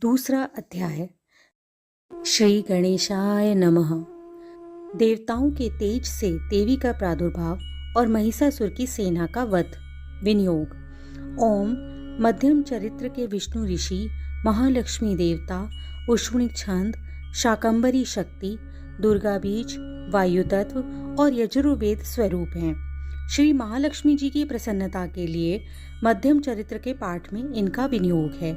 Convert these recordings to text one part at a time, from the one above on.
दूसरा अध्याय। श्री गणेशाय नमः। देवताओं के तेज से देवी का प्रादुर्भाव और महिषासुर की सेना का वध। विनियोग। ओम। मध्यम चरित्र के विष्णु ऋषि, महालक्ष्मी देवता, उष्णिक छंद, शाकंभरी शक्ति, दुर्गा बीज, वायु तत्व और यजुर्वेद स्वरूप हैं। श्री महालक्ष्मी जी की प्रसन्नता के लिए मध्यम चरित्र के पाठ में इनका विनियोग है।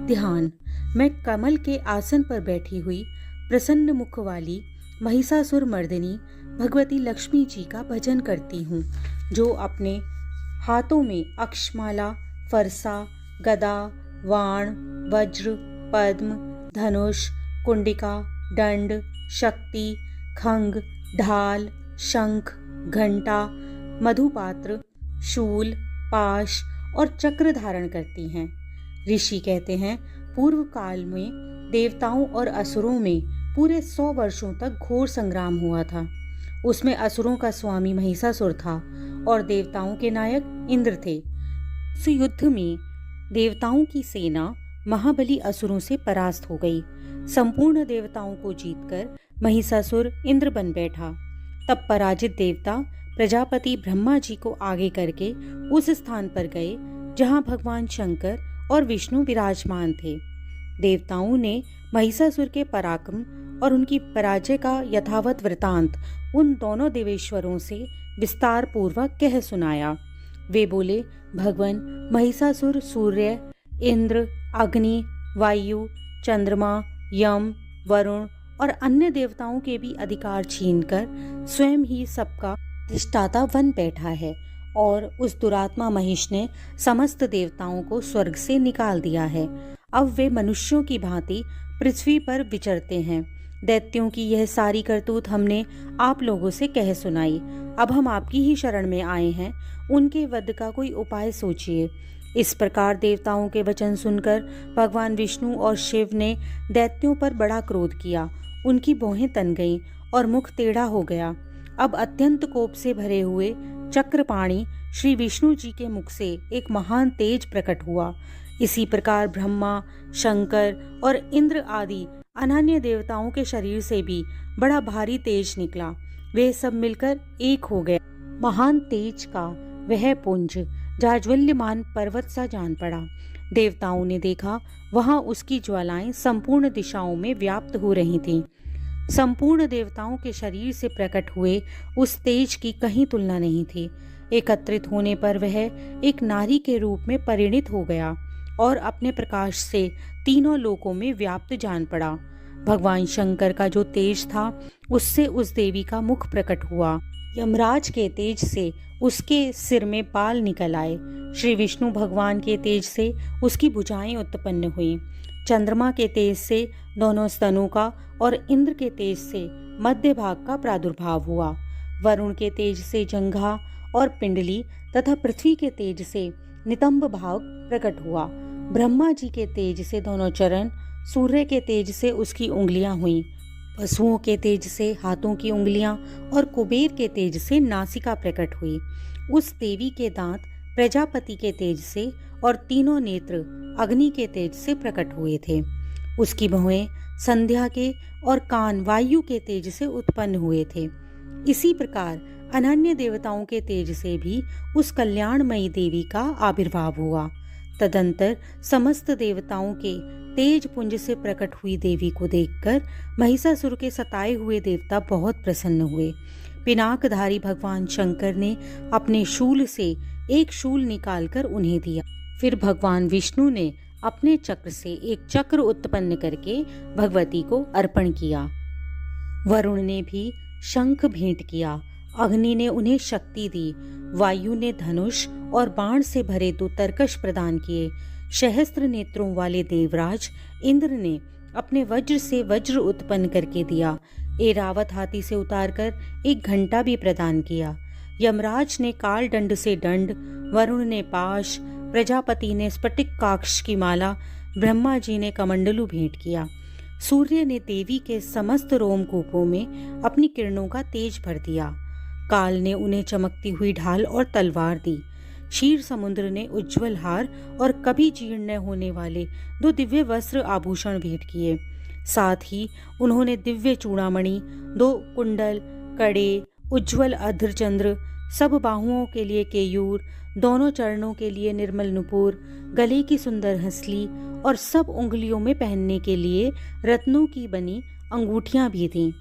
ध्यान। मैं कमल के आसन पर बैठी हुई प्रसन्न मुख वाली महिषासुर मर्दिनी भगवती लक्ष्मी जी का भजन करती हूँ, जो अपने हाथों में अक्षमाला, फरसा, गदा, वाण, वज्र, पद्म, धनुष, कुंडिका, दंड, शक्ति, खंग, ढाल, शंख, घंटा, मधुपात्र, शूल, पाश और चक्र धारण करती हैं। ऋषि कहते हैं, पूर्व काल में देवताओं और असुरों में पूरे 100 वर्षों तक घोर संग्राम हुआ था। उसमें असुरों का स्वामी महिषासुर था और देवताओं के नायक इंद्र थे। इस युद्ध में देवताओं की सेना महाबली असुरों से परास्त हो गई। संपूर्ण देवताओं को जीतकर महिषासुर इंद्र बन बैठा। तब पराजित देवता प्रजापति ब्रह्मा जी को आगे करके उस स्थान पर गए जहां भगवान शंकर और विष्णु विराजमान थे। देवताओं ने महिषासुर के पराक्रम और उनकी पराजय का यथावत वृतांत उन दोनों देवेश्वरों से विस्तार पूर्वक कह सुनाया। वे बोले, भगवान महिषासुर सूर्य, इंद्र, अग्नि, वायु, चंद्रमा, यम, वरुण और अन्य देवताओं के भी अधिकार छीनकर स्वयं ही सबका अधिष्ठाता बन बैठा है और उस दुरात्मा महिष ने समस्त देवताओं को स्वर्ग से निकाल दिया है। अब वे मनुष्यों की भांति पृथ्वी पर विचरते हैं। दैत्यों की यह सारी करतूत हमने आप लोगों से कह सुनाई। अब हम आपकी ही शरण में आए हैं, उनके वध का कोई उपाय सोचिए। इस प्रकार देवताओं के वचन सुनकर भगवान विष्णु और शिव ने दैत्यों पर बड़ा क्रोध किया। उनकी भौहें तन गईं और मुख टेढ़ा हो गया। अब अत्यंत कोप से भरे हुए चक्रपाणी श्री विष्णु जी के मुख से एक महान तेज प्रकट हुआ। इसी प्रकार ब्रह्मा, शंकर और इंद्र आदि अनन्य देवताओं के शरीर से भी बड़ा भारी तेज निकला। वे सब मिलकर एक हो गए। महान तेज का वह पुंज जाज्वल्यमान पर्वत सा जान पड़ा। देवताओं ने देखा, वहां उसकी ज्वालाएं संपूर्ण दिशाओं में व्याप्त हो रही थीं। संपूर्ण देवताओं के शरीर से प्रकट हुए उस तेज की कहीं तुलना नहीं थी। एकत्रित होने पर वह एक नारी के रूप में परिणित हो गया और अपने प्रकाश से तीनों लोकों में व्याप्त जान पड़ा। भगवान शंकर का जो तेज था, उससे उस देवी का मुख प्रकट हुआ। यमराज के तेज से उसके सिर में बाल निकल आए। श्री विष्णु भगवान के तेज से उसकी भुजाएं उत्पन्न हुई। चंद्रमा के तेज से दोनों स्तनों का और इंद्र के तेज से मध्य भाग का प्रादुर्भाव हुआ। वरुण के तेज से जंघा और पिंडली तथा पृथ्वी के तेज से नितंब भाग प्रकट हुआ। ब्रह्मा जी के तेज से दोनों चरण, सूर्य के तेज से उसकी उंगलियां हुई, पशुओं के तेज से हाथों की उंगलियां और कुबेर के तेज से नासिका प्रकट हुई। उस देवी के दांत प्रजापति के तेज से और तीनों नेत्र अग्नि के तेज से प्रकट हुए थे। उसकी भौहें संध्या के और कान वायु के तेज से उत्पन्न हुए थे। इसी प्रकार अनन्य देवताओं के तेज से भी उस कल्याणमयी देवी का आविर्भाव हुआ। तदंतर समस्त देवताओं के तेज पुंज से प्रकट हुई देवी को देखकर महिषासुर के सताए हुए देवता बहुत प्रसन्न हुए। पिनाकधारी भगवान शंकर ने अपने शूल से एक शूल निकालकर उन्हें दिया। फिर भगवान विष्णु ने अपने चक्र से एक चक्र उत्पन्न करके भगवती को अर्पण किया। वरुण ने भी शंख भेंट किया। अग्नि ने उन्हें शक्ति दी। वायु ने धनुष और बाण से भरे 2 तरकश प्रदान किए। सहस्त्र नेत्रों वाले देवराज इंद्र ने अपने वज्र से वज्र उत्पन्न करके दिया। ऐरावत हाथी से उतारकर एक घंटा भी प्रदान किया। यमराज ने काल दंड से दंड, वरुण ने पाश, प्रजापति ने स्फटिक काक्ष की माला, ब्रह्मा जी ने कमंडलू भेंट किया। सूर्य ने देवी के समस्त रोमकूपों में अपनी किरणों का तेज भर दिया। काल ने उन्हें चमकती हुई ढाल और तलवार दी। क्षीर समुद्र ने उज्जवल हार और कभी जीर्ण न होने वाले 2 दिव्य वस्त्र आभूषण भेंट किए। साथ ही उन्होंने दिव्य चूड़ामणि, 2 कुंडल, कड़े, उज्जवल अर्धचंद्र, सब बाहुओं के लिए केयूर, दोनों चरणों के लिए निर्मल नुपुर, गले की सुंदर हंसली और सब उंगलियों में पहनने के लिए रत्नों की बनी अंगूठियां भी थीं।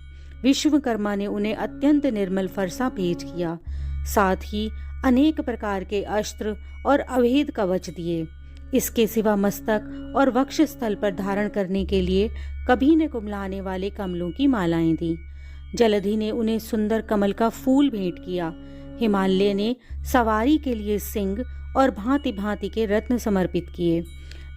विश्वकर्मा ने उन्हें अत्यंत निर्मल फरसा भेंट किया। साथ ही अनेक प्रकार के अस्त्र और अभेद कवच दिए। इसके सिवा मस्तक और वक्ष स्थल पर धारण करने के लिए कभी न कुमलाने वाले कमलों की मालाएं दी। जलधि ने उन्हें सुंदर कमल का फूल भेंट किया। हिमालय ने सवारी के लिए सिंह और भांति भांति के रत्न समर्पित किए।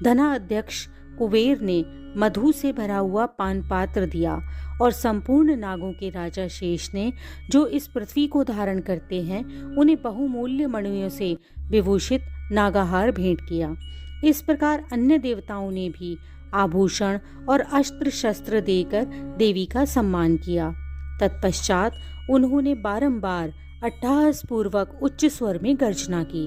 धनाध्यक्ष कुबेर ने मधु से भरा हुआ पान पात्र दिया और संपूर्ण नागों के राजा शेष ने, जो इस पृथ्वी को धारण करते हैं, उन्हें बहुमूल्य मणियों से विभूषित नागाहार भेंट किया। इस प्रकार अन्य देवताओं ने भी आभूषण और अस्त्र शस्त्र देकर देवी का सम्मान किया। तत्पश्चात उन्होंने बारंबार अट्टहास पूर्वक उच्च स्वर में गर्जना की।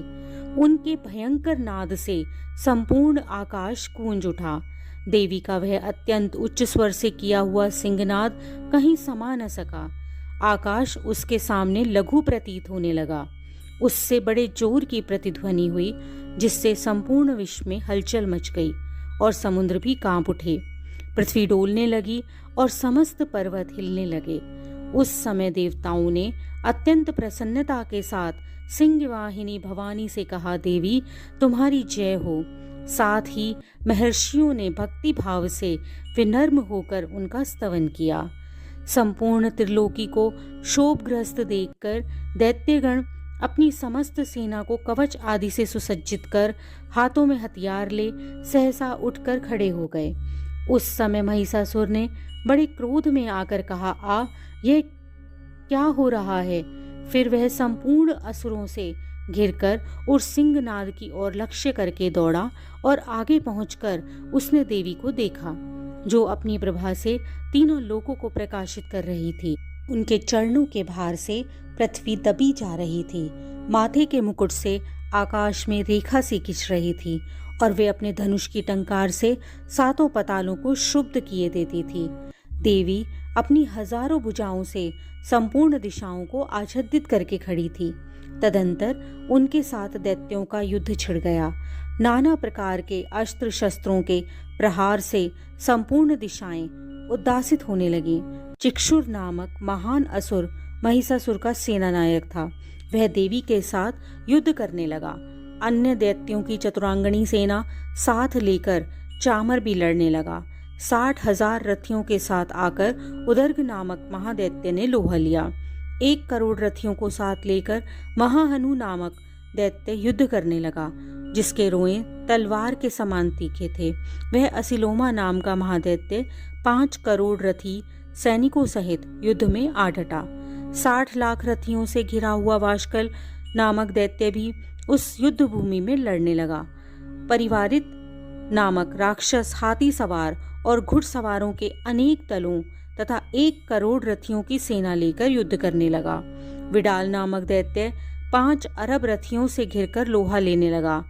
उनके भयंकर नाद से संपूर्ण आकाश गूंज उठा। देवी का वह अत्यंत उच्च स्वर से किया हुआ सिंहनाद कहीं समा न सका। आकाश उसके सामने लघु प्रतीत होने लगा। उससे बड़े जोर की प्रतिध्वनि हुई, जिससे संपूर्ण विश्व में हलचल मच गई और समुद्र भी कांप उठे। पृथ्वी डोलने लगी और समस्त पर्वत हिलने लगे। उस समय देवताओं ने अत्यंत प्रसन्नता के साथ सिंहवाहिनी भवानी से कहा, देवी तुम्हारी जय हो। साथ ही महर्षियों ने भक्ति भाव से विनम्र होकर उनका स्तवन किया। संपूर्ण त्रिलोकी को शोभग्रस्त देखकर दैत्यगण अपनी समस्त सेना को कवच आदि से सुसज्जित कर हाथों में हथियार ले सहसा उठकर खड़े हो गए। उस समय महिषासुर ने बड़े क्रोध में आकर कहा, यह क्या हो रहा है? फिर वह संपूर्ण असुरों से घिरकर उस सिंहनाद की ओर लक्ष्य करके दौड़ा और आगे पहुंचकर उसने देवी को देखा, जो अपनी प्रभा से तीनों लोकों को प्रकाशित कर रही थी। उनके चरणों के भार से पृथ्वी दबी जा रही थी। माथे के मुकुट से आकाश में रेखा सी खिंच रही थी और वे अपने धनुष की टंकार से 7 पतालों को शुद्ध किए देती थी। देवी अपनी हजारों भुजाओं से संपूर्ण दिशाओं को आच्छादित करके खड़ी थी। तदंतर उनके साथ दैत्यों का युद्ध छिड़ गया। नाना प्रकार के अस्त्र शस्त्रों के प्रहार से संपूर्ण दिशाएं उद्दासित होने लगी। चिक्षुर नामक महान असुर महिषासुर का सेनानायक था। वह देवी के साथ युद्ध करने लगा। अन्य दैत्यों की चतुरांगणी सेना साथ लेकर चामर भी लड़ने लगा। 60,000 रथियों के साथ आकर उदर्ग नामक महादैत्य ने लोहा लिया। 1 करोड़ रथियों को साथ लेकर महाहनु नामक दैत्य युद्ध करने लगा, जिसके रोएं तलवार के समान तीखे थे। वह असिलोमा नाम का महादैत्य 5 करोड़ रथी सैनिकों सहित युद्ध में आ डटा। 60 लाख रथियों से घिरा हुआ वाशकल नामक दैत्य भी उस युद्ध भूमि में लड़ने लगा। परिवारित नामक राक्षस हाथी सवार और घुड़सवारों के अनेक दलों तथा 1 करोड़ रथियों की सेना लेकर युद्ध करने लगा। विडाल नामक दैत्य 5 अरब रथियों से घिरकर लोहा लेने लगा।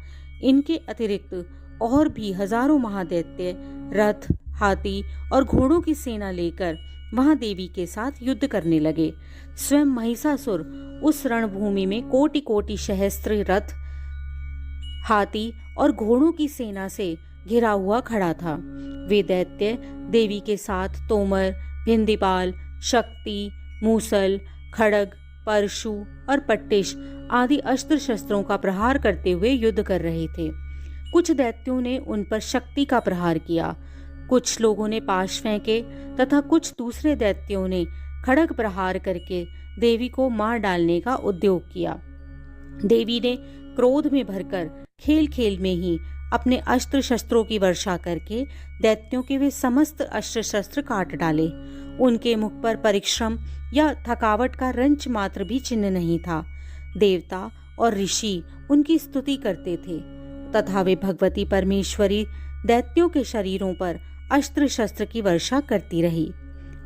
इनके अतिरिक्त और भी हजारों महादैत्य रथ, हाथी और घोड़ों की सेना लेकर वहां देवी के साथ युद्ध करने लगे। स्वयं महिषासुर उस रणभूमि में कोटि कोटि सहस्त्र रथ, हाथी और घोड़ों की सेना से घिरा हुआ खड़ा था। वे दैत्य देवी के साथ तोमर, भिंदीपाल, शक्ति, मूसल, खड़ग, परशु और पट्टिश आदि अस्त्र शस्त्रों का प्रहार करते हुए युद्ध कर रहे थे। कुछ दैत्यों ने उन पर शक्ति का प्रहार किया, कुछ लोगों ने पाश फेंके तथा कुछ दूसरे दैत्यों ने खड़ग प्रहार करके देवी को मार डालने का उद्योग किया। देवी ने क्रोध में भरकर खेल खेल में ही अपने अस्त्र शस्त्रों की वर्षा करके दैत्यों के वे समस्त अस्त्र शस्त्र काट डाले। उनके मुख पर परिश्रम या थकावट का रंच मात्र भी चिन्ह नहीं था। देवता और ऋषि उनकी स्तुति करते थे तथा वे भगवती परमेश्वरी दैत्यों के शरीरों पर अस्त्र शस्त्र की वर्षा करती रही।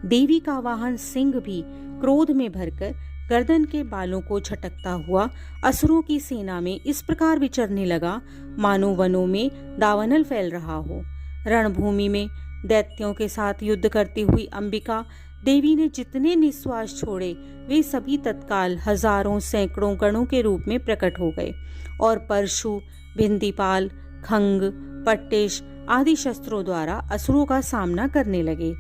देवी का वाहन सिंह भी क्रोध में भरकर गर्दन के बालों को झटकता हुआ असुरों की सेना में इस प्रकार विचरने लगा मानो वनों में दावानल फैल रहा हो। रणभूमि में दैत्यों के साथ युद्ध करती हुई अंबिका देवी ने जितने निश्वास छोड़े वे सभी तत्काल हजारों सैकड़ों गणों के रूप में प्रकट हो गए और परशु, भिंदीपाल, खंग, पट्टेश आदि शस्त्रों द्वारा असुरों का सामना करने लगे।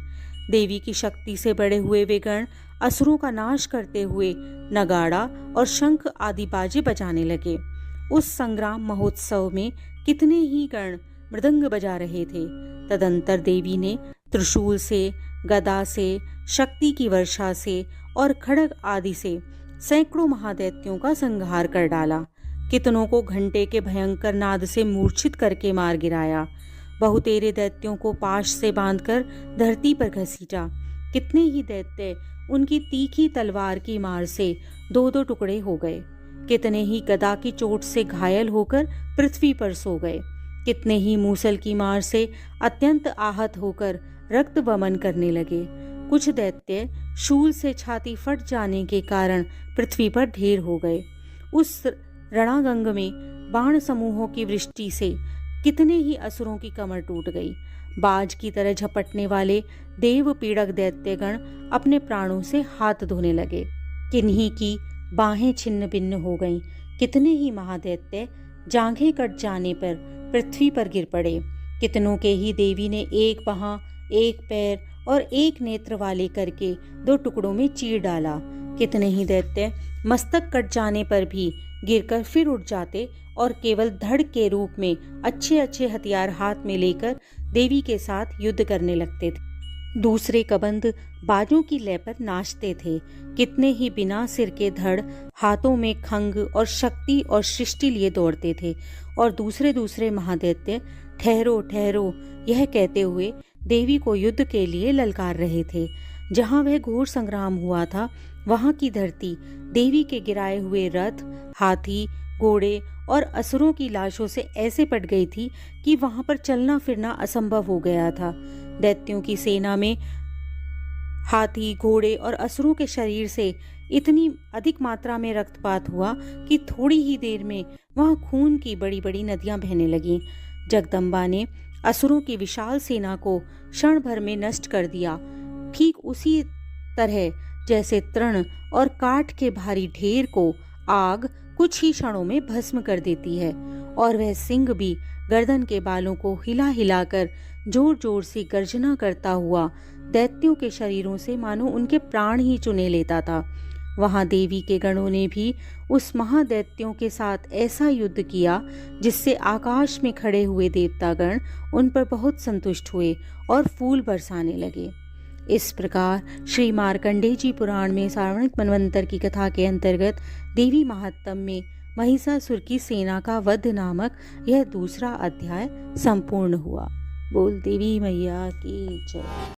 देवी की शक्ति से बड़े हुए वे गण असुरों का नाश करते हुए नगाड़ा और शंख आदि बाजे बजाने लगे। उस संग्राम महोत्सव में कितने ही गण मृदंग बजा रहे थे। तदंतर देवी ने त्रिशूल से, गदा से, शक्ति की वर्षा से और खड्ग आदि से सैकड़ों महादैत्यों का संहार कर डाला। कितनों को घंटे के भयंकर नाद से मूर्छित करके मार गिराया। बहुतेरे दैत्यों को पाश से बांधकर धरती पर घसीटा। कितने ही दैत्य उनकी तीखी तलवार की मार से दो दो टुकड़े हो गए। कितने ही गदा की चोट से घायल होकर पृथ्वी पर सो गए। कितने ही मूसल की मार से अत्यंत आहत होकर रक्त वमन करने लगे। कुछ दैत्य शूल से छाती फट जाने के कारण पृथ्वी पर ढेर हो गए। उस रणांगण में बाण समूहों की वृष्टि से कितने ही असुरों की कमर टूट गई। बाज की तरह झपटने वाले देव पीड़क दैत्यगण अपने प्राणों से हाथ धोने लगे। किन्हीं की बाहें छिन्न भिन्न हो गईं। कितने ही महादैत्य जांघें कट जाने पर पृथ्वी पर गिर पड़े। कितनों के ही देवी ने एक बाह, एक पैर और एक नेत्र वाले करके दो टुकड़ों में चीर डाला। कितने ही दैत्य मस्तक कट जाने पर भी गिरकर फिर उठ जाते और केवल धड़ के रूप में अच्छे अच्छे हथियार हाथ में लेकर देवी के साथ युद्ध करने लगते थे। दूसरे कबंध बाजों की लय पर नाचते थे। कितने ही बिना सिर के धड़ हाथों में खंग और शक्ति और सृष्टि लिए दौड़ते थे और दूसरे दूसरे महादैत्य ठहरो ठहरो यह कहते हुए देवी को युद्ध के लिए ललकार रहे थे। जहाँ वह घोर संग्राम हुआ था वहाँ की धरती देवी के गिराए हुए रथ, हाथी, घोड़े और असुरों की लाशों से ऐसे पट गई थी कि वहां पर चलना फिरना असंभव हो गया था। दैत्यों की सेना में हाथी, घोड़े और असुरों के शरीर से इतनी अधिक मात्रा में रक्तपात हुआ कि थोड़ी ही देर में वहां खून की बड़ी बड़ी नदियां बहने लगीं। जगदम्बा ने असुरों की विशाल सेना को क्षण भर में नष्ट कर दिया, ठीक उसी तरह जैसे तृण और काठ के भारी ढेर को आग कुछ ही क्षणों में भस्म कर देती है। और वह सिंह भी गर्दन के बालों को हिला हिलाकर जोर जोर से गर्जना करता हुआ दैत्यों के शरीरों से मानो उनके प्राण ही चुने लेता था। वहां देवी के गणों ने भी उस महादैत्यों के साथ ऐसा युद्ध किया जिससे आकाश में खड़े हुए देवतागण उन पर बहुत संतुष्ट हुए और फूल बरसाने लगे। इस प्रकार श्री मार्कंडेय जी पुराण में सार्वणिक मनवंतर की कथा के अंतर्गत देवी महात्म्य में महिषासुर की सेना का वध नामक यह दूसरा अध्याय संपूर्ण हुआ। बोल देवी मैया की जय।